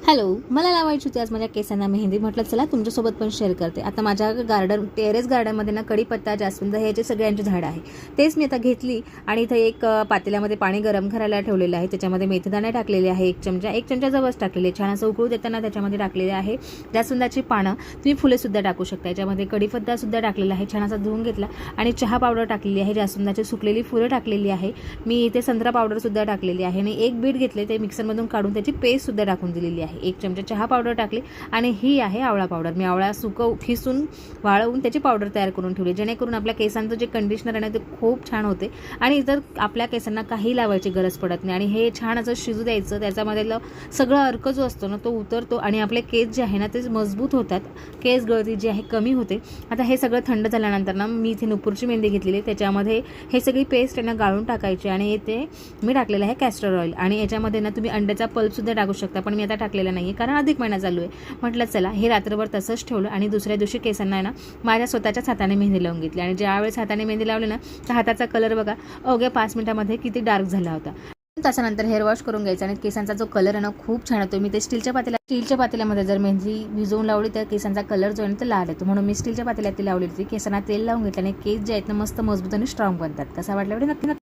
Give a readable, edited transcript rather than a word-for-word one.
Hello, मला लावायची होती आज माझ्या केसांना मेहंदी. म्हटलं चला तुमच्यासोबत पण शेअर करते. आता माझ्या टेरेस गार्डनमध्ये ना कढीपत्ता, जास्वंद ह्याचे सगळ्यांची झाडं आहे. तेच मी आता घेतली आणि इथं एक पातेल्यामध्ये पाणी गरम करायला ठेवलेलं आहे. त्याच्यामध्ये मेथीदाणे टाकलेले आहे, एक चमचा जवस टाकलेले, छान असं उकळू देताना त्याच्यामध्ये टाकलेले आहे जास्वंदाची पानं. तुम्ही फुलेसुद्धा टाकू शकता. याच्यामध्ये कढीपत्तासुद्धा टाकलेला आहे, छान असा धुवून घेतला आणि चहा पावडर टाकलेली आहे, जास्वंदाची सुकलेली फुलं टाकलेली आहे. मी इथे संत्रा पावडरसुद्धा टाकलेली आहे आणि एक बीट घेतले, ते मिक्सरमधून काढून त्याची पेस्टसुद्धा टाकून दिलेली आहे. एक चमचा चहा पावडर टाकली आणि ही आहे आवळा पावडर. मी आवळा खिसून वाळवून त्याची पावडर तयार करून ठेवली, जेणेकरून आपल्या केसांचं जे कंडिशनर आहे ना ते खूप छान होते आणि इतर आपल्या केसांना काही लावायची गरज पडत नाही. आणि हे छान असं शिजू द्यायचं. त्याच्यामधलं सगळं अर्क जो असतो ना तो उतरतो आणि आपले केस जे आहे ना ते मजबूत होतात, केस गळती जी आहे कमी होते. आता हे सगळं थंड झाल्यानंतर ना मी इथे नुपूरची मेहंदी घेतलेली, त्याच्यामध्ये हे सगळी पेस्ट यांना गाळून टाकायची आणि इथे मी टाकलेलं आहे कॅस्टर ऑइल आणि याच्यामध्ये ना तुम्ही अंड्याचा पल्पसुद्धा टाकू शकता, पण मी आता टाकलेला नाही कारण अधिक महिना चालू आहे. म्हटलं चला हे रात्रभर तसंच ठेवलं आणि दुसऱ्या दिवशी केसांना ना माझ्या स्वतःच्याच हाताने मेहंदी लावून घेतली. आणि ज्यावेळेस हाताने मेहंदी लावली ना तर हाताचा कलर बघा अवघ्या 5 मिनिटांमध्ये किती डार्क झाला होता. तासानंतर हेअर वॉश करून घ्यायचा आणि केसांचा जो कलर आहे ना खूप छान होतो. मी ते स्टीलच्या पातेल्यामध्ये जर मेहंदी भिजवून लावली तर केसांचा कलर जो आहे ना तो लाल येतो, म्हणून मी स्टीलच्या पातेल्यात ती लावली होती. केसांना तेल लावून घेतल्याने केस जे आहेत ना मस्त मजबूत आणि स्ट्रॉंग बनतात. कसा वाटला व्हिडिओ नक्की